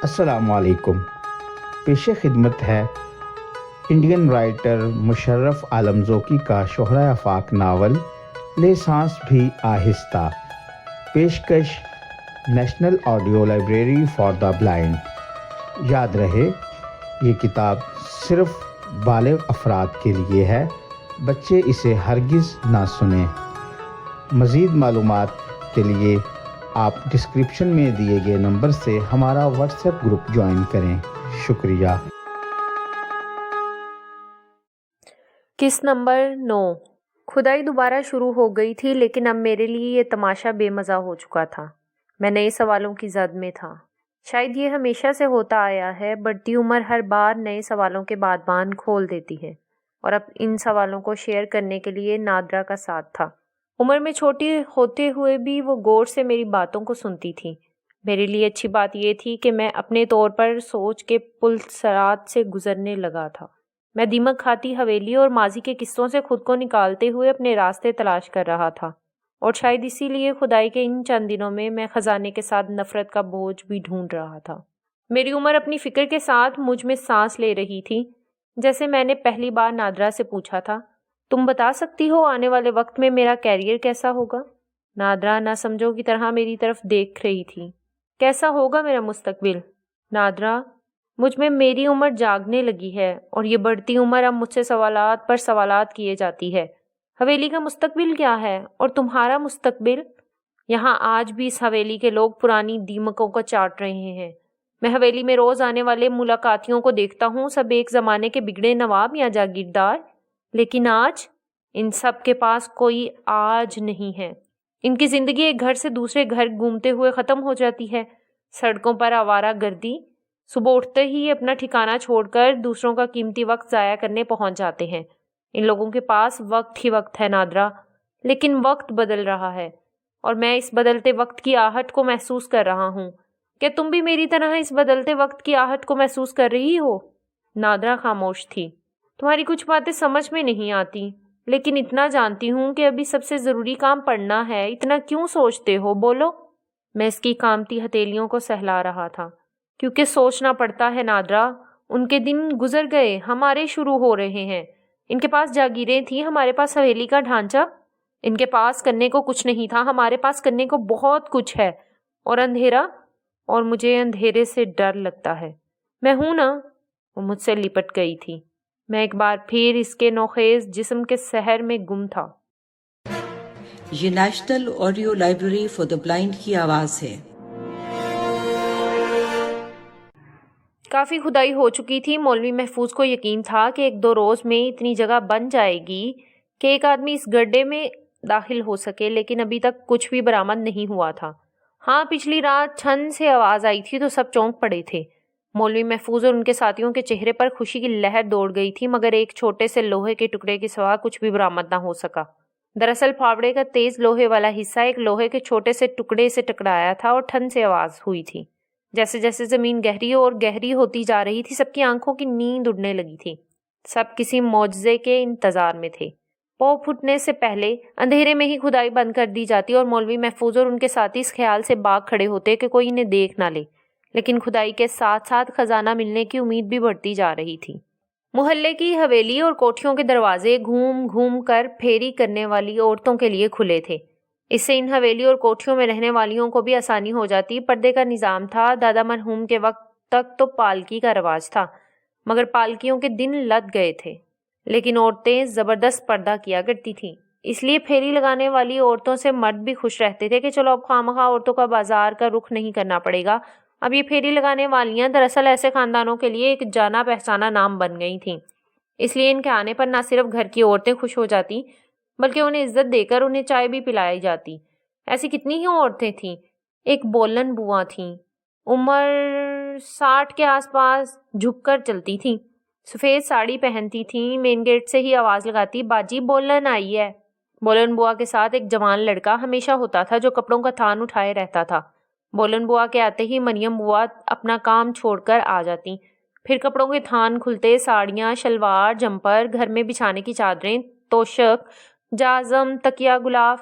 السلام علیکم. پیش خدمت ہے انڈین رائٹر مشرف عالم ذوقی کا شہرہ آفاق ناول لے سانس بھی آہستہ. پیشکش national audio library for the blind. یاد رہے یہ کتاب صرف بالغ افراد کے لیے ہے، بچے اسے ہرگز نہ سنیں. مزید معلومات کے لیے آپ ڈسکرپشن میں دیے گئے نمبر سے ہمارا واٹس ایپ گروپ جوائن کریں. شکریہ. قسط نمبر 9. کھدائی دوبارہ شروع ہو گئی تھی، لیکن اب میرے لیے یہ تماشا بے مزہ ہو چکا تھا. میں نئے سوالوں کی زد میں تھا. شاید یہ ہمیشہ سے ہوتا آیا ہے، بڑھتی عمر ہر بار نئے سوالوں کے بادبان کھول دیتی ہے، اور اب ان سوالوں کو شیئر کرنے کے لیے نادرا کا ساتھ تھا. عمر میں چھوٹی ہوتے ہوئے بھی وہ غور سے میری باتوں کو سنتی تھی. میرے لیے اچھی بات یہ تھی کہ میں اپنے طور پر سوچ کے پل صراط سے گزرنے لگا تھا. میں دیمک کھاتی حویلی اور ماضی کے قصوں سے خود کو نکالتے ہوئے اپنے راستے تلاش کر رہا تھا، اور شاید اسی لیے خدائی کے ان چند دنوں میں خزانے کے ساتھ نفرت کا بوجھ بھی ڈھونڈ رہا تھا. میری عمر اپنی فکر کے ساتھ مجھ میں سانس لے رہی تھی. جیسے میں نے پہلی بار نادرا سے پوچھا تھا، تم بتا سکتی ہو آنے والے وقت میں میرا کیریئر کیسا ہوگا؟ نادرا نہ سمجھو کی طرح میری طرف دیکھ رہی تھی. کیسا ہوگا میرا مستقبل؟ نادرا، مجھ میں میری عمر جاگنے لگی ہے، اور یہ بڑھتی عمر اب مجھ سے سوالات پر سوالات کیے جاتی ہے. حویلی کا مستقبل کیا ہے، اور تمہارا مستقبل؟ یہاں آج بھی اس حویلی کے لوگ پرانی دیمکوں کو چاٹ رہے ہیں. میں حویلی میں روز آنے والے ملاقاتیوں کو دیکھتا ہوں، سب ایک زمانے کے بگڑے نواب یا جاگیردار. لیکن آج ان سب کے پاس کوئی آج نہیں ہے. ان کی زندگی ایک گھر سے دوسرے گھر گھومتے ہوئے ختم ہو جاتی ہے. سڑکوں پر آوارہ گردی، صبح اٹھتے ہی اپنا ٹھکانہ چھوڑ کر دوسروں کا قیمتی وقت ضائع کرنے پہنچ جاتے ہیں. ان لوگوں کے پاس وقت ہی وقت ہے نادرا، لیکن وقت بدل رہا ہے، اور میں اس بدلتے وقت کی آہٹ کو محسوس کر رہا ہوں. کیا تم بھی میری طرح اس بدلتے وقت کی آہٹ کو محسوس کر رہی ہو؟ نادرا خاموش تھی. تمہاری کچھ باتیں سمجھ میں نہیں آتی، لیکن اتنا جانتی ہوں کہ ابھی سب سے ضروری کام پڑھنا ہے. اتنا کیوں سوچتے ہو؟ بولو. میں اس کی کامتی ہتھیلیوں کو سہلا رہا تھا. کیونکہ سوچنا پڑتا ہے نادرا. ان کے دن گزر گئے، ہمارے شروع ہو رہے ہیں. ان کے پاس جاگیریں تھیں، ہمارے پاس حویلی کا ڈھانچہ. ان کے پاس کرنے کو کچھ نہیں تھا، ہمارے پاس کرنے کو بہت کچھ ہے. اور اندھیرا، اور مجھے اندھیرے سے ڈر لگتا ہے. میں ہوں نا. وہ مجھ سے لپٹ گئی تھی. میں ایک بار پھر اس کے نوخیز جسم کے سحر میں گم تھا. یہ national audio library for the blind کی آواز ہے. کافی کھدائی ہو چکی تھی. مولوی محفوظ کو یقین تھا کہ 1-2 روز میں اتنی جگہ بن جائے گی کہ ایک آدمی اس گڈھے میں داخل ہو سکے، لیکن ابھی تک کچھ بھی برآمد نہیں ہوا تھا. ہاں، پچھلی رات چھن سے آواز آئی تھی تو سب چونک پڑے تھے. مولوی محفوظ اور ان کے ساتھیوں کے چہرے پر خوشی کی لہر دوڑ گئی تھی، مگر ایک چھوٹے سے لوہے کے ٹکڑے کے سوا کچھ بھی برآمد نہ ہو سکا. دراصل پھاوڑے کا تیز لوہے والا حصہ ایک لوہے کے چھوٹے سے ٹکڑے سے ٹکرایا تھا، اور ٹھن سے آواز ہوئی تھی. جیسے جیسے زمین گہری اور گہری ہوتی جا رہی تھی، سب کی آنکھوں کی نیند اڑنے لگی تھی. سب کسی معجزے کے انتظار میں تھے. پو پھٹنے سے پہلے اندھیرے میں ہی کھدائی بند کر دی جاتی، اور مولوی محفوظ اور ان کے ساتھی اس خیال سے باغ کھڑے ہوتے کہ کوئی انہیں دیکھ نہ لے. لیکن کھدائی کے ساتھ ساتھ خزانہ ملنے کی امید بھی بڑھتی جا رہی تھی. محلے کی حویلی اور کوٹھیوں کے دروازے گھوم گھوم کر پھیری کرنے والی عورتوں کے لیے کھلے تھے. اس سے ان حویلی اور کوٹھیوں میں رہنے والیوں کو بھی آسانی ہو جاتی. پردے کا نظام تھا. دادا مرحوم کے وقت تک تو پالکی کا رواج تھا، مگر پالکیوں کے دن لد گئے تھے. لیکن عورتیں زبردست پردہ کیا کرتی تھیں، اس لیے پھیری لگانے والی عورتوں سے مرد بھی خوش رہتے تھے کہ چلو اب خواہ عورتوں کا بازار کا رخ نہیں کرنا پڑے گا. اب یہ پھیری لگانے والیاں دراصل ایسے خاندانوں کے لیے ایک جانا پہچانا نام بن گئی تھیں. اس لیے ان کے آنے پر نہ صرف گھر کی عورتیں خوش ہو جاتی، بلکہ انہیں عزت دے کر انہیں چائے بھی پلائی جاتی. ایسی کتنی ہی عورتیں تھیں. ایک بولن بوا تھیں، عمر 60 کے آس پاس، جھک کر چلتی تھیں، سفید ساڑی پہنتی تھیں. مین گیٹ سے ہی آواز لگاتی، باجی بولن آئی ہے. بولن بوا کے ساتھ ایک جوان لڑکا ہمیشہ ہوتا تھا جو کپڑوں کا تھان اٹھائے رہتا تھا. بولن بوا کے آتے ہی مریم بوا اپنا کام چھوڑ کر آ جاتی. پھر کپڑوں کے تھان کھلتے، ساڑیاں، شلوار، جمپر، گھر میں بچھانے کی چادریں، توشک، جازم، تکیا، غلاف،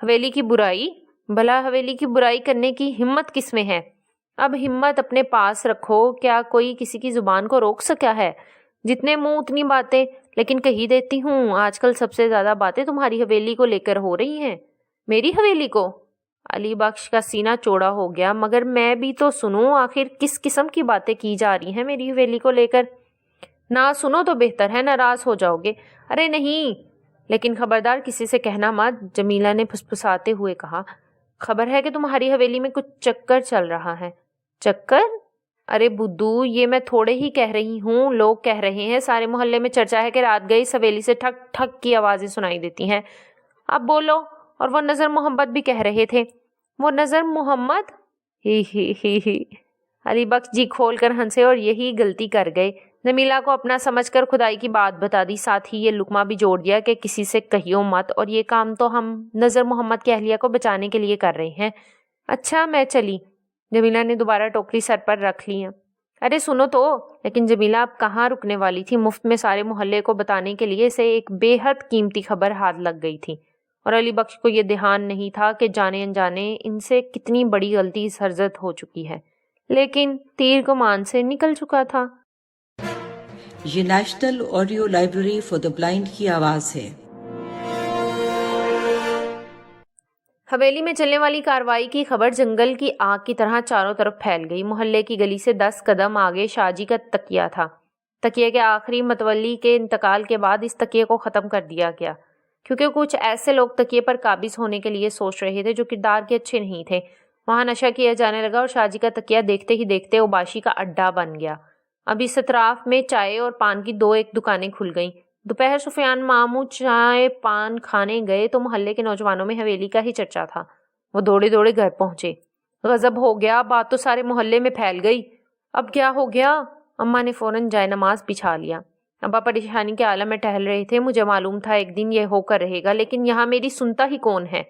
حویلی کی برائی؟ بھلا حویلی کی برائی کرنے کی ہمت کس میں ہے؟ اب ہمت اپنے پاس رکھو، کیا کوئی کسی کی زبان کو روک سکا ہے؟ جتنے منہ اتنی باتیں، لیکن کہی دیتی ہوں آج کل سب سے زیادہ باتیں تمہاری حویلی کو لے کر ہو رہی ہیں۔ میری حویلی کو؟ علی بخش کا سینہ چوڑا ہو گیا۔ مگر میں بھی تو سنوں، آخر کس قسم کی باتیں کی جا رہی ہیں میری حویلی کو لے کر؟ نہ سنو تو بہتر ہے، ناراض ہو جاؤ گے۔ ارے نہیں، لیکن خبردار کسی سے کہنا مت، جمیلہ نے پھسپھساتے ہوئے کہا۔ خبر ہے کہ تمہاری حویلی میں کچھ چکر چل رہا ہے۔ چکر؟ ارے بدو، یہ میں تھوڑے ہی کہہ رہی ہوں، لوگ کہہ رہے ہیں، سارے محلے میں چرچا ہے کہ رات گئی اس حویلی سے ٹھک ٹھک کی آوازیں سنائی دیتی ہیں۔ اب بولو۔ اور وہ نظر محمد بھی کہہ رہے تھے۔ وہ نظر محمد؟ ہی ہی ہی ہی۔ علی بخش جی کھول کر ہنسے اور یہی غلطی کر گئے۔ جمیلہ کو اپنا سمجھ کر خدائی کی بات بتا دی، ساتھ ہی یہ لقمہ بھی جوڑ دیا کہ کسی سے کہیو مت، اور یہ کام تو ہم نظر محمد کی اہلیہ کو بچانے کے لیے کر رہے ہیں۔ اچھا میں چلی۔ جمیلہ نے دوبارہ ٹوکری سر پر رکھ لی۔ ارے سنو تو۔ لیکن جمیلہ اب کہاں رکنے والی تھی، مفت میں سارے محلے کو بتانے کے لیے اسے ایک بے حد قیمتی خبر ہاتھ لگ گئی تھی، اور علی بخش کو یہ دھیان نہیں تھا کہ جانے انجانے ان سے کتنی بڑی غلطی سرزد ہو چکی ہے، لیکن تیر کمان سے نکل چکا تھا۔ یہ national audio library for the blind کی آواز ہے۔ حویلی میں چلنے والی کارروائی کی خبر جنگل کی آگ کی طرح چاروں طرف پھیل گئی۔ محلے کی گلی سے 10 قدم آگے شاہ جی کا تکیہ تھا۔ تکیے کے آخری متولی کے انتقال کے بعد اس تکیے کو ختم کر دیا گیا، کیونکہ کچھ ایسے لوگ تکیے پر قابض ہونے کے لیے سوچ رہے تھے جو کردار کے اچھے نہیں تھے۔ وہاں نشہ کیا جانے لگا اور شاہ جی کا تکیہ دیکھتے ہی دیکھتے اوباشی کا اڈا بن گیا۔ اب اس اطراف میں چائے اور پان کی 2 دکانیں کھل گئیں۔ دوپہر سفیان ماموں چائے پان کھانے گئے تو محلے کے نوجوانوں میں حویلی کا ہی چرچا تھا۔ وہ دوڑے دوڑے گھر پہنچے۔ غضب ہو گیا، بات تو سارے محلے میں پھیل گئی۔ اب کیا ہو گیا؟ اماں نے فوراً جائے نماز بچھا لیا۔ ابا پریشانی کے عالم میں ٹہل رہے تھے۔ مجھے معلوم تھا ایک دن یہ ہو کر رہے گا، لیکن یہاں میری سنتا ہی کون ہے؟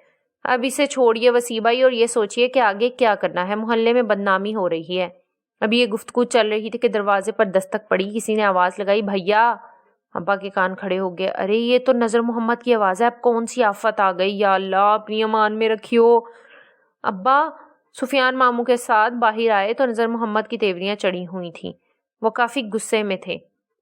اب اسے چھوڑیے وسیع بھائی اور یہ سوچئے کہ آگے کیا کرنا ہے۔ محلے میں بدنامی ہو رہی ہے۔ ابھی یہ گفتگو چل رہی تھی کہ دروازے پر دستک پڑی۔ کسی نے آواز لگائی، بھیا۔ ابا کے کان کھڑے ہو گئے۔ ارے یہ تو نظر محمد کی آواز ہے، اب کون سی آفت آ گئی؟ یا اللہ اپنی امان میں رکھیو۔ ابا سفیان ماموں کے ساتھ باہر آئے تو نظر محمد کی تیوریاں چڑھی ہوئی تھیں۔ وہ کافی غصے میں تھے۔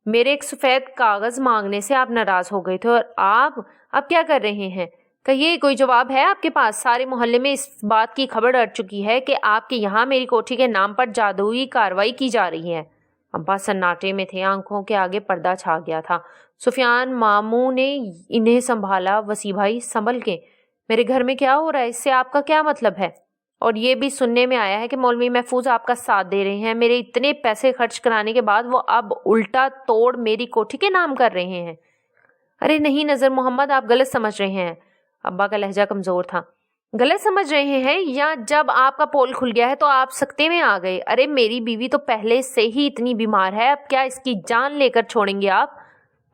میرے ایک سفید کاغذ مانگنے سے آپ ناراض ہو گئے تھے، اور آپ اب کیا کر رہے ہیں؟ کہیے، کوئی جواب ہے آپ کے پاس؟ سارے محلے میں اس بات کی خبر اڑ چکی ہے کہ آپ کے یہاں میری کوٹھی کے نام پر جادوئی کارروائی کی جا رہی ہے۔ ابا سناٹے میں تھے، آنکھوں کے آگے پردہ چھا گیا تھا۔ سفیان ماموں نے انہیں سنبھالا۔ وسیع بھائی سنبھل کے، میرے گھر میں کیا ہو رہا ہے؟ اس سے آپ کا کیا مطلب ہے؟ اور یہ بھی سننے میں آیا ہے کہ مولوی محفوظ آپ کا ساتھ دے رہے ہیں۔ میرے اتنے پیسے خرچ کرانے کے بعد وہ اب الٹا توڑ میری کوٹھی کے نام کر رہے ہیں۔ ارے نہیں نظر محمد، آپ غلط سمجھ رہے ہیں۔ ابا کا لہجہ کمزور تھا۔ غلط سمجھ رہے ہیں، یا جب آپ کا پول کھل گیا ہے تو آپ سکتے میں آ گئے؟ ارے میری بیوی تو پہلے سے ہی اتنی بیمار ہے، اب کیا اس کی جان لے کر چھوڑیں گے آپ؟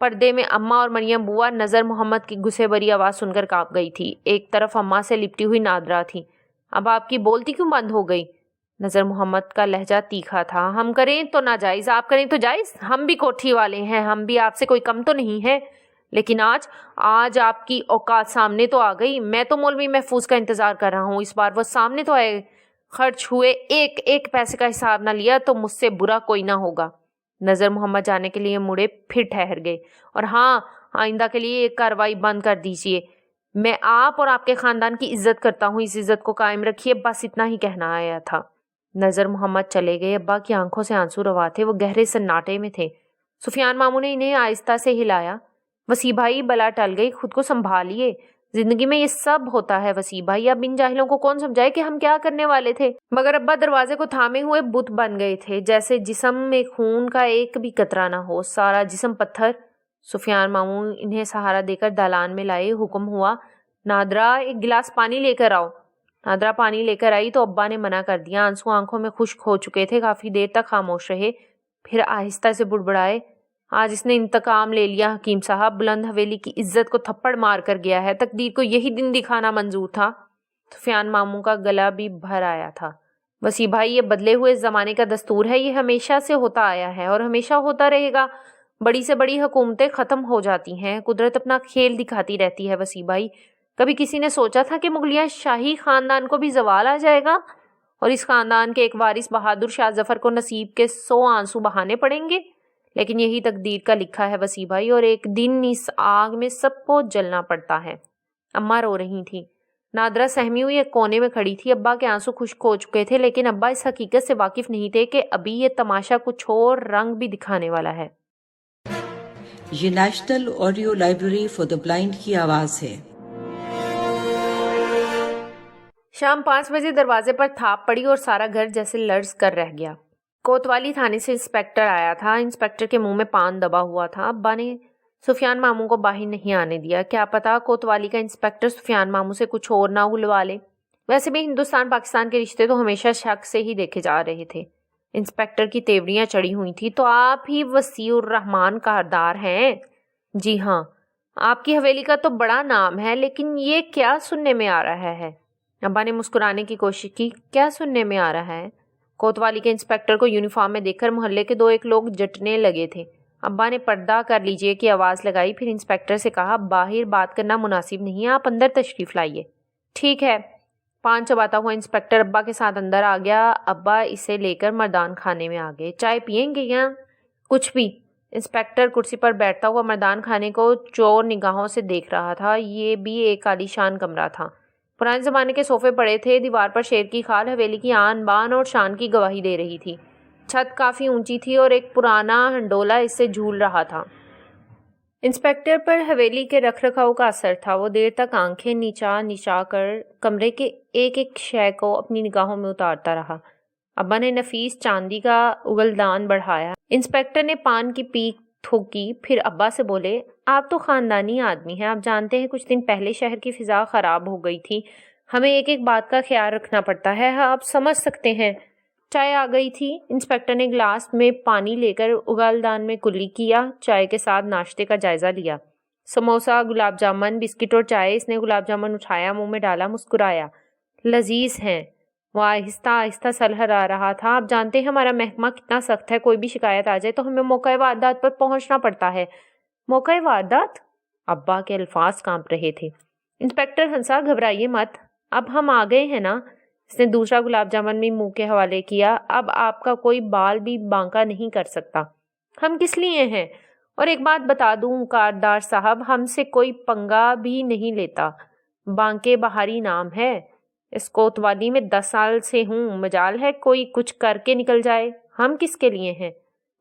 پردے میں اماں اور مریم بوا نظر محمد کی غصے بھری آواز سن کر کانپ گئی تھی۔ ایک طرف اماں سے لپٹی ہوئی نادرا تھی۔ اب آپ کی بولتی کیوں بند ہو گئی؟ نظر محمد کا لہجہ تیکھا تھا۔ ہم کریں تو ناجائز، آپ کریں تو جائز۔ ہم بھی کوٹھی والے ہیں، ہم بھی آپ سے کوئی کم تو نہیں ہے، لیکن آج آپ کی اوقات سامنے تو آ گئی۔ میں تو مولوی محفوظ کا انتظار کر رہا ہوں، اس بار وہ سامنے تو آئے۔ خرچ ہوئے ایک پیسے کا حساب نہ لیا تو مجھ سے برا کوئی نہ ہوگا۔ نظر محمد جانے کے لیے مڑے، پھر ٹھہر گئے۔ اور ہاں، آئندہ کے لیے ایک کارروائی بند کر دیجیے۔ میں آپ اور آپ کے خاندان کی عزت کرتا ہوں، اس عزت کو قائم رکھیے، بس اتنا ہی کہنا آیا تھا۔ نظر محمد چلے گئے۔ ابا کی آنکھوں سے آنسو روا تھے، وہ گہرے سناٹے میں تھے۔ سفیان ماموں نے انہیں آہستہ سے ہلایا۔ وسیع بھائی بلا ٹل گئی، خود کو سنبھالیے، زندگی میں یہ سب ہوتا ہے وسیع بھائی۔ اب ان جاہلوں کو کون سمجھائے کہ ہم کیا کرنے والے تھے؟ مگر ابا دروازے کو تھامے ہوئے بت بن گئے تھے، جیسے جسم میں خون کا ایک بھی قطرہ نہ ہو، سارا جسم پتھر۔ سفیان ماموں انہیں سہارا دے کر دالان میں لائے۔ حکم ہوا، نادرا ایک گلاس پانی لے کر آؤ۔ نادرا پانی لے کر آئی تو ابا نے منع کر دیا۔ آنسو آنکھوں میں خشک ہو چکے تھے، کافی دیر تک خاموش رہے، پھر آہستہ سے بڑبڑائے۔ آج اس نے انتقام لے لیا حکیم صاحب، بلند حویلی کی عزت کو تھپڑ مار کر گیا ہے، تقدیر کو یہی دن دکھانا منظور تھا۔ سفیان ماموں کا گلا بھی بھر آیا تھا۔ وسیع بھائی، یہ بدلے ہوئے زمانے کا دستور ہے، یہ ہمیشہ سے ہوتا آیا ہے اور ہمیشہ ہوتا رہے گا۔ بڑی سے بڑی حکومتیں ختم ہو جاتی ہیں، قدرت اپنا کھیل دکھاتی رہتی ہے وسیع بھائی، کبھی کسی نے سوچا تھا کہ مغلیہ شاہی خاندان کو بھی زوال آ جائے گا اور اس خاندان کے ایک وارث بہادر شاہ ظفر کو نصیب کے 100 آنسو بہانے پڑیں گے؟ لیکن یہی تقدیر کا لکھا ہے وسیع بھائی، اور ایک دن اس آگ میں سب کو جلنا پڑتا ہے۔ اماں رو رہی تھی۔ نادرہ سہمی ہوئی ایک کونے میں کھڑی تھی۔ ابا کے آنسو خشک ہو چکے تھے، لیکن ابا اس حقیقت سے واقف نہیں تھے کہ ابھی یہ تماشا کچھ اور رنگ بھی دکھانے والا ہے۔ یہ national audio library for the blind کی آواز ہے۔ شام 5 بجے دروازے پر تھاپ پڑی اور سارا گھر جیسے لرز کر رہ گیا۔ کوتوالی تھانے سے انسپیکٹر آیا تھا۔ انسپیکٹر کے منہ میں پان دبا ہوا تھا۔ ابا نے سفیان ماموں کو باہر نہیں آنے دیا۔ کیا پتا کوتوالی کا انسپیکٹر سفیان ماموں سے کچھ اور نہ اگلوا لے۔ ویسے بھی ہندوستان پاکستان کے رشتے تو ہمیشہ شک سے ہی دیکھے جا رہے تھے۔ انسپیکٹر کی تیوریاں چڑھی ہوئی تھی۔ تو آپ ہی وسیع الرحمان کاردار ہیں؟ جی ہاں۔ آپ کی حویلی کا تو بڑا نام ہے، لیکن یہ کیا سننے میں آ رہا ہے؟ ابا نے مسکرانے کی کوشش کی۔ کیا سننے میں آ رہا ہے؟ کوتوالی کے انسپیکٹر کو یونیفارم میں دیکھ کر محلے کے 2-1 لوگ جٹنے لگے تھے۔ ابا نے پردہ کر لیجئے کی آواز لگائی، پھر انسپیکٹر سے کہا باہر بات کرنا مناسب نہیں ہے، آپ اندر تشریف لائیے۔ ٹھیک ہے۔ پان چباتا ہوا انسپیکٹر ابا کے ساتھ اندر آ گیا۔ ابا اسے لے کر مردان خانے میں آ گئے۔ چائے پئیں گے یا کچھ بھی؟ انسپیکٹر کرسی پر بیٹھتا ہوا مردان خانے کو چور نگاہوں سے دیکھ رہا تھا۔ یہ بھی ایک عالیشان کمرہ تھا۔ پرانے زمانے کے صوفے پڑے تھے، دیوار پر شیر کی کھال حویلی کی آن بان اور شان کی گواہی دے رہی تھی۔ چھت کافی اونچی تھی اور ایک پرانا ہنڈولا اس سے جھول رہا تھا۔ انسپیکٹر پر حویلی کے رکھ رکھاؤ کا اثر تھا۔ وہ دیر تک آنکھیں نیچا کر کمرے کے ایک ایک شے کو اپنی نگاہوں میں اتارتا رہا۔ ابا نے نفیس چاندی کا اگلدان بڑھایا۔ انسپیکٹر نے پان کی پیک تھوکی، پھر ابا سے بولے آپ تو خاندانی آدمی ہیں، آپ جانتے ہیں کچھ دن پہلے شہر کی فضا خراب ہو گئی تھی، ہمیں ایک ایک بات کا خیال رکھنا پڑتا ہے، آپ سمجھ سکتے ہیں۔ چائے آ گئی تھی۔ انسپیکٹر نے گلاس میں پانی لے کر اگلدان میں کلی کیا، چائے کے ساتھ ناشتے کا جائزہ لیا۔ سموسا، گلاب جامن، بسکٹ اور چائے۔ اس نے گلاب جامن اٹھایا، منہ میں ڈالا، مسکرایا۔ لذیذ ہیں۔ وہ آہستہ آہستہ سلہرا رہا تھا۔ آپ جانتے ہیں ہمارا محکمہ کتنا سخت ہے، کوئی بھی شکایت آ جائے تو ہمیں موقع واردات پر پہنچنا پڑتا ہے۔ موقع واردات؟ ابا کے الفاظ کانپ رہے تھے۔ انسپیکٹر ہنسا، گھبرائیے مت، اب ہم آ گئے ہیں نا۔ اس نے دوسرا گلاب جامن بھی منہ کے حوالے کیا۔ اب آپ کا کوئی بال بھی بانکا نہیں کر سکتا۔ ہم کس لیے ہیں؟ اور ایک بات بتا دوں کاردار صاحب، ہم سے کوئی پنگا بھی نہیں لیتا۔ بانکے بہاری نام ہے، اس کوتوالی میں 10 سال سے ہوں، مجال ہے کوئی کچھ کر کے نکل جائے۔ ہم کس کے لیے ہیں؟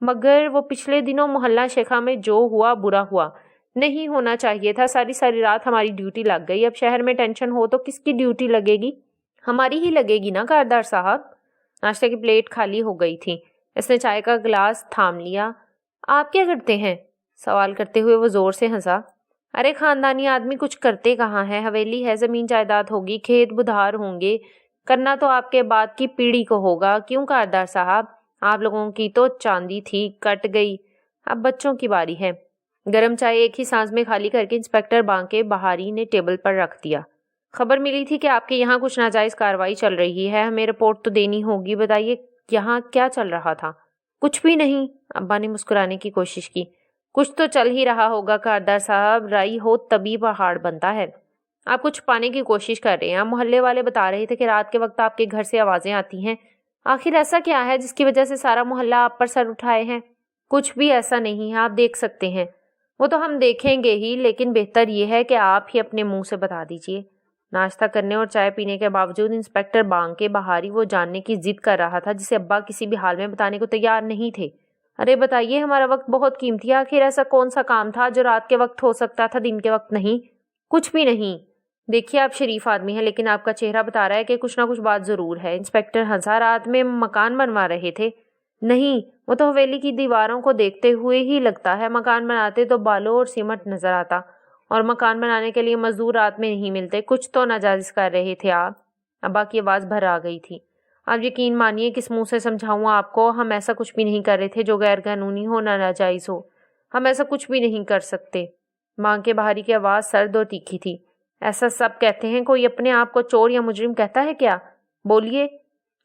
مگر وہ پچھلے دنوں محلہ شیخا میں جو ہوا برا ہوا، نہیں ہونا چاہیے تھا۔ ساری رات ہماری ڈیوٹی لگ گئی۔ اب شہر میں ٹینشن ہو تو کس کی ڈیوٹی لگے گی؟ ہماری ہی لگے گی نا کاردار صاحب۔ ناشتے کی پلیٹ خالی ہو گئی تھی۔ اس نے چائے کا گلاس تھام لیا۔ آپ کیا کرتے ہیں؟ سوال کرتے ہوئے وہ زور سے ہنسا۔ ارے خاندانی آدمی کچھ کرتے کہاں ہے، حویلی ہے، زمین جائیداد ہوگی، کھیت بدھار ہوں گے، کرنا تو آپ کے بعد کی پیڑھی کو ہوگا۔ کیوں کاردار صاحب؟ آپ لوگوں کی تو چاندی تھی، کٹ گئی، اب بچوں کی باری ہے۔ گرم چائے ایک ہی سانس میں خالی کر کے انسپیکٹر بانکے بہاری نے ٹیبل پر رکھ دیا۔ خبر ملی تھی کہ آپ کے یہاں کچھ ناجائز کارروائی چل رہی ہے، ہمیں رپورٹ تو دینی ہوگی، بتائیے یہاں کیا چل رہا تھا؟ کچھ بھی نہیں۔ ابا نے مسکرانے کی کوشش کی۔ کچھ تو چل ہی رہا ہوگا کاردار صاحب، رائی ہو تبھی پہاڑ بنتا ہے۔ آپ کچھ پانے کی کوشش کر رہے ہیں۔ محلے والے بتا رہے تھے کہ رات کے وقت آپ کے گھر سے آوازیں آتی ہیں۔ آخر ایسا کیا ہے جس کی وجہ سے سارا محلہ آپ پر سر اٹھائے ہیں؟ کچھ بھی ایسا نہیں ہے، آپ دیکھ سکتے ہیں۔ وہ تو ہم دیکھیں گے ہی، لیکن بہتر یہ ہے کہ آپ ہی اپنے منہ سے بتا دیجئے۔ ناشتہ کرنے اور چائے پینے کے باوجود انسپیکٹر بانکے بہاری وہ جاننے کی ضد کر رہا تھا جسے ابا کسی بھی حال میں بتانے کو تیار نہیں تھے۔ ارے بتائیے، ہمارا وقت بہت قیمتی ہے، آخر ایسا کون سا کام تھا جو رات کے وقت ہو سکتا تھا، دن کے وقت نہیں؟ کچھ بھی نہیں۔ دیکھیے آپ شریف آدمی ہیں، لیکن آپ کا چہرہ بتا رہا ہے کہ کچھ نہ کچھ بات ضرور ہے۔ انسپیکٹر ہنسا۔ رات میں مکان بنوا رہے تھے؟ نہیں، وہ تو حویلی کی دیواروں کو دیکھتے ہوئے ہی لگتا ہے، مکان بناتے تو بالو اور سیمنٹ نظر آتا، اور مکان بنانے کے لیے مزدور رات میں نہیں ملتے۔ کچھ تو ناجائز کر رہے تھے آپ۔ ابا کی آواز بھر آ گئی تھی۔ آپ یقین مانیے، کس منہ سے سمجھاؤں آپ کو، ہم ایسا کچھ بھی نہیں کر رہے تھے جو غیر قانونی ہو، نہ ناجائز ہو۔ ہم ایسا کچھ بھی نہیں کر سکتے۔ بانکے بہاری کی آواز سرد اور تیکھی تھی۔ ایسا سب کہتے ہیں، کوئی اپنے آپ کو چور یا مجرم کہتا ہے کیا؟ بولیے۔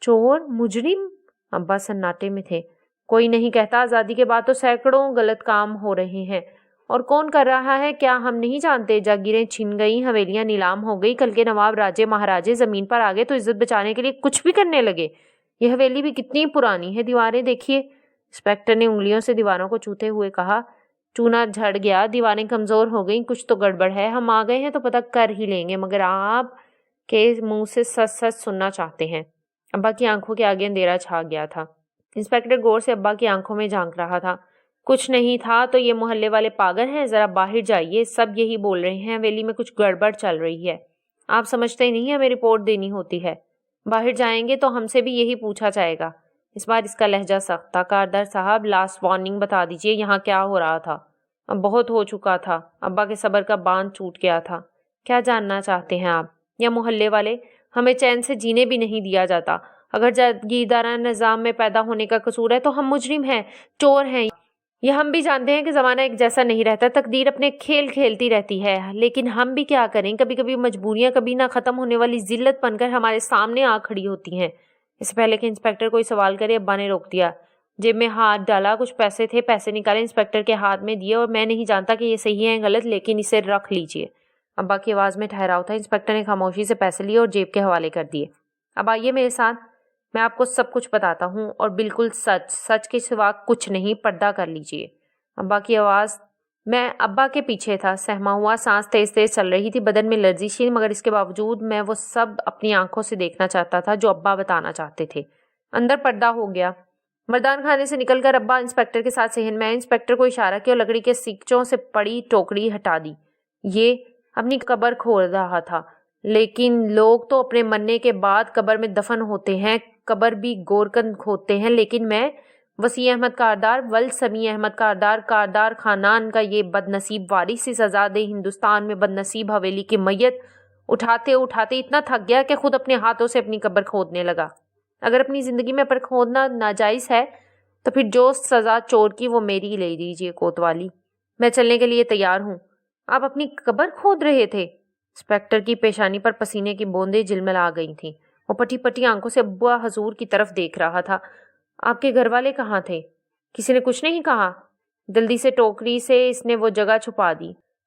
چور؟ مجرم؟ ابا سناٹے میں تھے۔ کوئی نہیں کہتا، آزادی کے بعد تو سینکڑوں غلط کام ہو رہے ہیں، اور کون کر رہا ہے کیا ہم نہیں جانتے؟ جاگیریں چھن گئیں، حویلیاں نیلام ہو گئی، کل کے نواب راجے مہاراجے زمین پر آگے تو عزت بچانے کے لیے کچھ بھی کرنے لگے۔ یہ حویلی بھی کتنی پرانی ہے، دیواریں دیکھیے۔ انسپیکٹر نے انگلیوں سے دیواروں کو چوتے ہوئے کہا۔ چونا جھڑ گیا، دیواریں کمزور ہو گئیں، کچھ تو گڑبڑ ہے۔ ہم آ گئے ہیں تو پتہ کر ہی لیں گے، مگر آپ کے منہ سے سچ سچ سننا چاہتے ہیں۔ ابا کی آنکھوں کے آگے اندھیرا چھا گیا تھا۔ انسپیکٹر غور سے ابا کی آنکھوں میں جھانک رہا تھا۔ کچھ نہیں تھا تو یہ محلے والے پاگل ہیں؟ ذرا باہر جائیے، سب یہی بول رہے ہیں، حویلی میں کچھ گڑبڑ چل رہی ہے۔ آپ سمجھتے ہی نہیں، ہمیں رپورٹ دینی ہوتی ہے۔ باہر جائیں گے تو ہم سے بھی یہی پوچھا جائے گا۔ اس بار اس کا لہجہ سخت تھا۔ کاردار صاحب، لاسٹ وارننگ بتا دیجئے، یہاں کیا ہو رہا تھا؟ اب بہت ہو چکا تھا۔ ابا کے صبر کا باندھ ٹوٹ گیا تھا۔ کیا جاننا چاہتے ہیں آپ؟ یا محلے والے؟ ہمیں چین سے جینے بھی نہیں دیا جاتا۔ اگر جاگیردارانہ نظام میں پیدا ہونے کا قصور ہے تو ہم مجرم ہیں، چور ہیں۔ یہ ہم بھی جانتے ہیں کہ زمانہ ایک جیسا نہیں رہتا، تقدیر اپنے کھیل کھیلتی رہتی ہے، لیکن ہم بھی کیا کریں؟ کبھی کبھی مجبوریاں کبھی نہ ختم ہونے والی ذلت بن کر ہمارے سامنے آ کھڑی ہوتی ہیں۔ اس سے پہلے کہ انسپیکٹر کوئی سوال کرے، ابا نے روک دیا۔ جیب میں ہاتھ ڈالا، کچھ پیسے تھے، پیسے نکالے، انسپیکٹر کے ہاتھ میں دیے، اور میں نہیں جانتا کہ یہ صحیح ہے غلط، لیکن اسے رکھ لیجئے۔ ابا کی آواز میں ٹھہراؤ تھا۔ انسپیکٹر نے خاموشی سے پیسے لیے اور جیب کے حوالے کر دیے۔ اب آئیے میرے ساتھ، میں آپ کو سب کچھ بتاتا ہوں، اور بالکل سچ، سچ کے سوا کچھ نہیں، پردہ کر لیجئے۔ ابا کی آواز۔ میں ابا کے پیچھے تھا، سہما ہوا، سانس تیز تیز چل رہی تھی، بدن میں لرزش تھی، مگر اس کے باوجود میں وہ سب اپنی آنکھوں سے دیکھنا چاہتا تھا جو ابا بتانا چاہتے تھے۔ اندر پردہ ہو گیا۔ مردان خانے سے نکل کر ابا انسپیکٹر کے ساتھ صحن میں آئے۔ انسپیکٹر کو اشارہ کیا اور لکڑی کے سیکچوں سے پڑی ٹوکری ہٹا دی۔ یہ اپنی قبر کھول رہا تھا، لیکن لوگ تو اپنے مرنے کے بعد قبر میں دفن ہوتے ہیں، قبر بھی گورکن کھودتے ہیں، لیکن میں وسیع احمد کاردار، ولد سمیع احمد کاردار، کاردار خاندان کا یہ بد نصیب وارث اس آزاد ہندوستان میں بد نصیب حویلی کی میت اٹھاتے اٹھاتے اتنا تھک گیا کہ خود اپنے ہاتھوں سے اپنی قبر کھودنے لگا۔ اگر اپنی زندگی میں پر کھودنا ناجائز ہے تو پھر جو سزا چور کی وہ میری لے لیجیے کوتوالی۔ میں چلنے کے لیے تیار ہوں۔ آپ اپنی قبر کھود رہے تھے؟ انسپیکٹر کی پیشانی پر پسینے کی بوندیں جلملا گئی تھیں۔ وہ پٹی پٹی آنکھوں سے ابا حضور کی طرف دیکھ رہا تھا۔ آپ کے گھر والے کہاں تھے؟ کسی نے کچھ نہیں کہا؟ جلدی سے ٹوکری سے اس نے وہ جگہ چھپا دی۔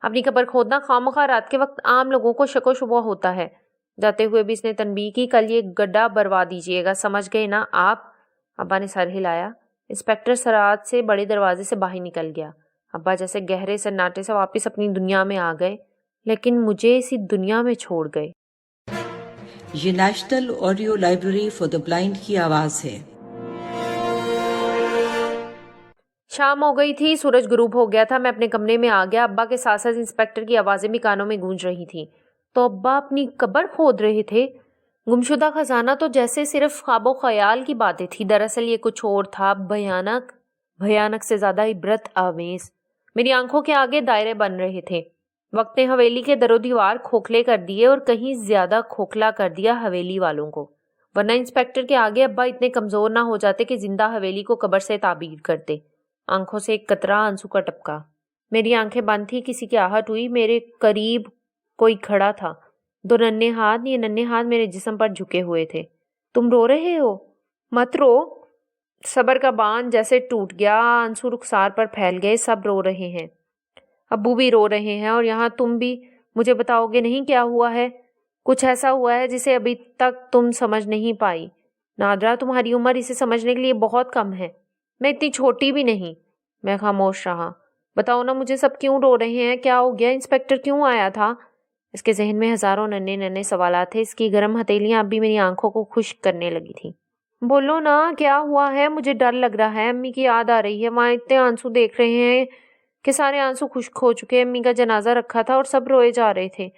اپنی قبر کھودنا، خواہ رات کے وقت عام لوگوں کو شک و شبہ ہوتا ہے۔ جاتے ہوئے بھی اس نے تنبیہ کی، کل یہ گڈھا بھروا دیجیے گا، سمجھ گئے نا آپ؟ ابا نے سر ہلایا۔ انسپیکٹر سرات سے بڑے دروازے سے باہر نکل گیا۔ ابا جیسے گہرے سناٹے سے واپس اپنی دنیا میں آ گئے، لیکن مجھے اسی دنیا میں چھوڑ گئے۔ یہ national audio library for the blind کی آواز ہے۔ شام ہو گئی تھی، سورج غروب ہو گیا تھا۔ میں اپنے کمرے میں آ گیا۔ ابا کے ساتھ ساتھ انسپیکٹر کی آوازیں بھی کانوں میں گونج رہی تھیں۔ تو ابا اپنی قبر کھود رہے تھے؟ گمشدہ خزانہ تو جیسے صرف خواب و خیال کی باتیں تھی، دراصل یہ کچھ اور تھا، بھیانک سے زیادہ عبرت آمیز۔ میری آنکھوں کے آگے دائرے بن رہے تھے۔ وقت نے حویلی کے در و دیوار کھوکھلے کر دیے، اور کہیں زیادہ کھوکھلا کر دیا حویلی والوں کو، ورنہ انسپیکٹر کے آگے ابا اتنے کمزور نہ ہو جاتے کہ زندہ حویلی کو قبر سے تعبیر کرتے۔ آنکھوں سے ایک قطرہ آنسو کا ٹپکا۔ میری آنکھیں بند تھی، کسی کی آہٹ ہوئی، میرے قریب کوئی کھڑا تھا، دو ننھے ہاتھ، یہ ننھے ہاتھ میرے جسم پر جھکے ہوئے تھے۔ تم رو رہے ہو؟ مت رو۔ صبر کا باندھ جیسے ٹوٹ گیا، آنسو رخسار پر پھیل گئے، سب رو رہے ہیں، ابو بھی رو رہے ہیں، اور یہاں تم بھی۔ مجھے بتاؤ گے نہیں کیا ہوا ہے؟ کچھ ایسا ہوا ہے جسے ابھی تک تم سمجھ نہیں پائی۔ نادرا، تمہاری عمر اسے سمجھنے کے لیے بہت کم ہے۔ میں اتنی چھوٹی بھی نہیں۔ میں خاموش رہا۔ بتاؤ نا مجھے، سب کیوں رو رہے ہیں؟ کیا ہو گیا؟ انسپیکٹر کیوں آیا تھا؟ اس کے ذہن میں ہزاروں ننھے سوالات تھے۔ اس کی گرم ہتھیلیاں اب بھی میری آنکھوں کو خشک کرنے لگی تھیں۔ بولو نا، کیا ہوا ہے؟ مجھے ڈر لگ رہا ہے، امی کی یاد آ رہی ہے، وہاں اتنے آنسو دیکھ رہے ہیں کہ سارے آنسو خشک ہو چکے۔ امی کا جنازہ رکھا تھا اور سب روئے جا رہے تھے۔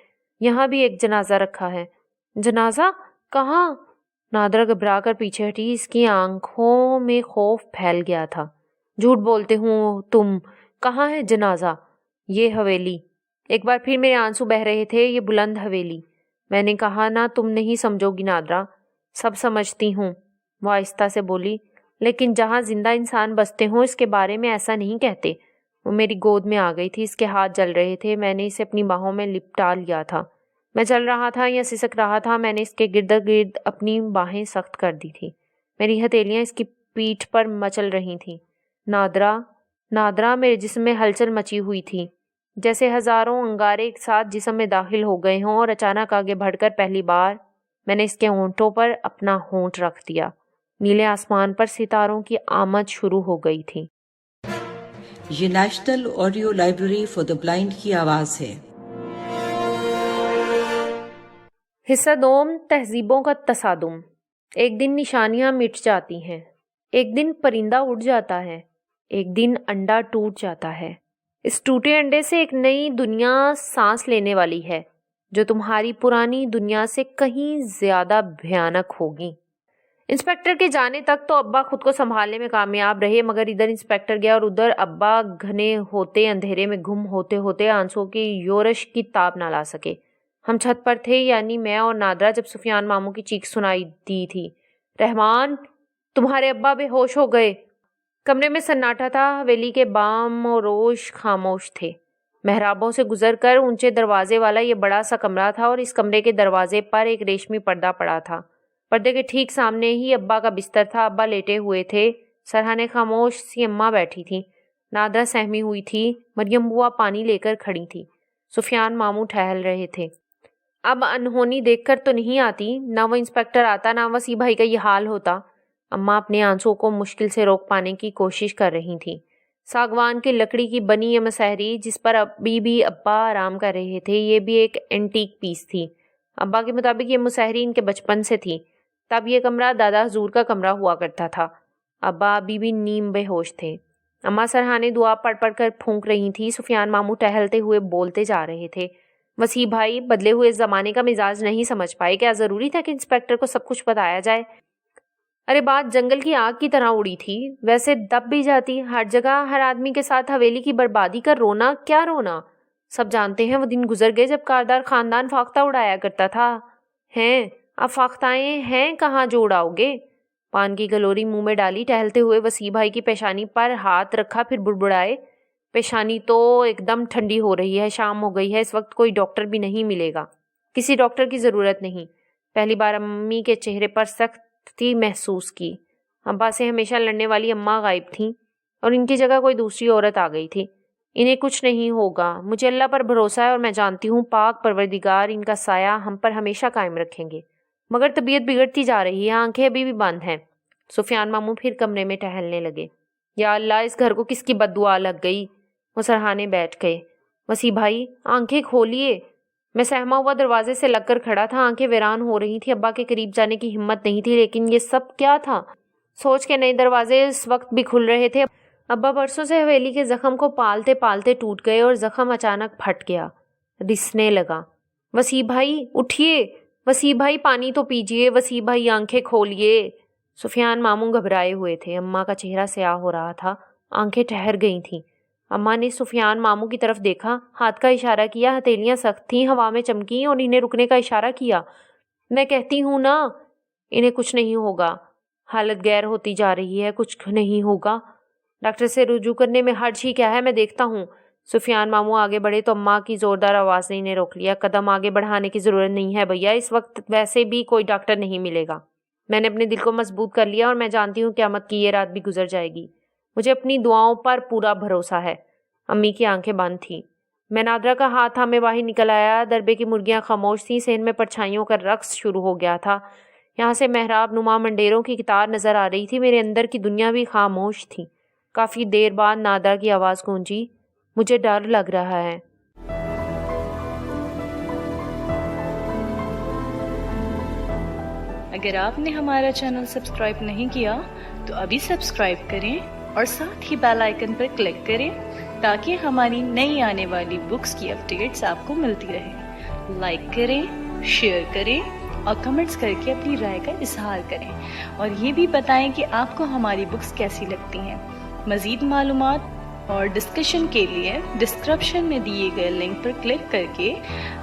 یہاں بھی ایک جنازہ رکھا ہے۔ جنازہ؟ کہاں؟ نادرا گھبرا کر پیچھے ہٹی، اس کی آنکھوں میں خوف پھیل گیا تھا۔ جھوٹ بولتے ہوں تم، کہاں ہے جنازہ؟ یہ حویلی۔ ایک بار پھر میرے آنسو بہہ رہے تھے۔ یہ بلند حویلی۔ میں نے کہا نا، تم نہیں سمجھو گی نادرا۔ سب سمجھتی ہوں، وہ آہستہ سے بولی، لیکن جہاں زندہ انسان بستے ہوں اس کے بارے میں ایسا نہیں کہتے۔ وہ میری گود میں آ گئی تھی، اس کے ہاتھ جل رہے تھے، میں نے اسے اپنی باہوں میں لپٹا لیا تھا۔ میں چل رہا تھا یا سسک رہا تھا، میں نے اس کے گرد گرد اپنی باہیں سخت کر دی تھی. میری ہتھیلیاں اس کی پیٹھ پر مچل رہی تھیں. نادرا میرے جسم میں ہلچل مچی ہوئی تھی، جیسے ہزاروں انگارے ایک ساتھ جسم میں داخل ہو گئے ہوں، اور اچانک آگے بڑھ کر پہلی بار میں نے اس کے ہونٹوں پر اپنا ہونٹ رکھ دیا. نیلے آسمان پر ستاروں کی آمد شروع ہو گئی تھی. یہ national audio library for the blind کی آواز ہے. حصہ دوم، تہذیبوں کا تصادم. ایک دن نشانیاں مٹ جاتی ہیں، ایک دن پرندہ اڑ جاتا ہے، ایک دن انڈا ٹوٹ جاتا ہے. اس ٹوٹے انڈے سے ایک نئی دنیا سانس لینے والی ہے، جو تمہاری پرانی دنیا سے کہیں زیادہ بھیانک ہوگی. انسپیکٹر کے جانے تک تو ابا خود کو سنبھالنے میں کامیاب رہے، مگر ادھر انسپیکٹر گیا اور ادھر ابا گھنے ہوتے اندھیرے میں گم ہوتے ہوتے آنسوؤں کی یورش کی تاب نہ لا سکے. ہم چھت پر تھے، یعنی میں اور نادرا، جب سفیان ماموں کی چیخ سنائی دی تھی، رحمان، تمہارے ابا بے ہوش ہو گئے. کمرے میں سناٹا تھا. حویلی کے بام و روش خاموش تھے. محرابوں سے گزر کر اونچے دروازے والا یہ بڑا سا کمرہ تھا، اور اس کمرے کے دروازے پر ایک ریشمی پردہ پڑا تھا. پردے کے ٹھیک سامنے ہی ابا کا بستر تھا. ابا لیٹے ہوئے تھے، سرہانے خاموش سی اماں بیٹھی تھی. نادرا سہمی ہوئی تھی. مریم بوا پانی لے کر کھڑی تھی. سفیان ماموں ٹہل رہے تھے. اب انہونی دیکھ کر تو نہیں آتی، نہ وہ انسپیکٹر آتا، نہ وسیع بھائی کا یہ حال ہوتا. اماں اپنے آنسوؤں کو مشکل سے روک پانے کی کوشش کر رہی تھی. ساگوان کی لکڑی کی بنی یہ مسہری جس پر ابھی بھی ابا آرام کر رہے تھے، یہ بھی ایک اینٹیک پیس تھی. ابا کے مطابق یہ مسہری ان کے بچپن سے تھی. تب یہ کمرہ دادا حضور کا کمرہ ہوا کرتا تھا. ابا ابھی بھی نیم بے ہوش تھے. اماں سرہانے دعا پڑھ پڑھ کر پھونک رہی تھی. سفیان ماموں ٹہلتے ہوئے بولتے جا رہے تھے. وسیع بھائی بدلے ہوئے زمانے کا مزاج نہیں سمجھ پائے. کیا ضروری تھا کہ انسپیکٹر کو سب کچھ بتایا جائے؟ ارے بات جنگل کی آگ کی طرح اڑی تھی، ویسے دب بھی جاتی. ہر جگہ ہر آدمی کے ساتھ حویلی کی بربادی کا رونا. کیا رونا؟ سب جانتے ہیں وہ دن گزر گئے جب کاردار خاندان فاختہ اڑایا کرتا تھا. ہیں اب فاختائیں ہیں کہاں جو اڑاؤ گے؟ پان کی گلوری منہ میں ڈالی. ٹہلتے ہوئے وسیع بھائی کی پیشانی پر ہاتھ رکھا، پھر بڑبڑائے. پیشانی تو ایک دم ٹھنڈی ہو رہی ہے. شام ہو گئی ہے. اس وقت کوئی ڈاکٹر بھی نہیں ملے گا. کسی ڈاکٹر کی ضرورت نہیں. پہلی بار امی کے چہرے پر سختی محسوس کی. ابا سے ہمیشہ لڑنے والی اماں غائب تھیں، اور ان کی جگہ کوئی دوسری عورت آ گئی تھی. انہیں کچھ نہیں ہوگا. مجھے اللہ پر بھروسہ ہے، اور میں جانتی ہوں پاک پروردگار ان کا سایہ ہم پر ہمیشہ قائم رکھیں گے. مگر طبیعت بگڑتی جا رہی ہے. آنکھیں ابھی بھی بند ہیں. سفیان ماموں پھر کمرے میں ٹہلنے لگے. یا اللہ، اس گھر کو کس کی بد دعا لگ گئی. وہ سرہانے بیٹھ گئے. وسیع بھائی آنکھیں کھولیے. میں سہما ہوا دروازے سے لگ کر کھڑا تھا. آنکھیں ویران ہو رہی تھی. ابا کے قریب جانے کی ہمت نہیں تھی. لیکن یہ سب کیا تھا؟ سوچ کے نئے دروازے اس وقت بھی کھل رہے تھے. ابا برسوں سے حویلی کے زخم کو پالتے پالتے ٹوٹ گئے، اور زخم اچانک پھٹ گیا، رسنے لگا. وسیع بھائی اٹھیے. وسیع بھائی پانی تو پیجیے. وسیع بھائی آنکھیں کھولیے. سفیان ماموں گھبرائے ہوئے تھے. اماں کا چہرہ سیاہ ہو رہا تھا. آنکھیں ٹھہر گئی تھیں. اماں نے سفیان ماموں کی طرف دیکھا، ہاتھ کا اشارہ کیا. ہتھیلیاں سخت تھیں، ہوا میں چمکیں، اور انہیں رکنے کا اشارہ کیا. میں کہتی ہوں نا، انہیں کچھ نہیں ہوگا. حالت غیر ہوتی جا رہی ہے. کچھ نہیں ہوگا. ڈاکٹر سے رجوع کرنے میں حرج ہی کیا ہے، میں دیکھتا ہوں. سفیان ماموں آگے بڑھے تو اماں کی زوردار آواز نے انہیں روک لیا. قدم آگے بڑھانے کی ضرورت نہیں ہے بھیا. اس وقت ویسے بھی کوئی ڈاکٹر نہیں ملے گا. میں نے اپنے دل کو مضبوط کر لیا، اور میں جانتی ہوں قیامت کی یہ رات بھی گزر جائے گی. مجھے اپنی دعاؤں پر پورا بھروسہ ہے. امی کی آنکھیں بند تھیں. میں نادرا کا ہاتھ تھامے باہر نکل آیا. دربے کی مرغیاں خاموش تھیں. صحن میں پرچھائیوں کا رقص شروع ہو گیا تھا. یہاں سے محراب نما منڈیروں کی قطار نظر آ رہی تھی. میرے اندر کی دنیا بھی خاموش تھی. کافی دیر بعد نادرا کی آواز گونجی. مجھے ڈر لگ رہا ہے. اگر آپ نے ہمارا چینل سبسکرائب نہیں کیا تو ابھی سبسکرائب کریں، اور ساتھ ہی بیل آئیکن پر کلک کریں تاکہ ہماری نئی آنے والی بکس کی اپڈیٹس آپ کو ملتی رہیں. لائک کریں، شیئر کریں، اور کمنٹس کر کے اپنی رائے کا اظہار کریں، اور یہ بھی بتائیں کہ آپ کو ہماری بکس کیسی لگتی ہیں. مزید معلومات اور ڈسکشن کے لیے ڈسکرپشن میں دیے گئے لنک پر کلک کر کے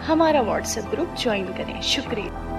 ہمارا واٹس ایپ گروپ جوائن کریں. شکریہ.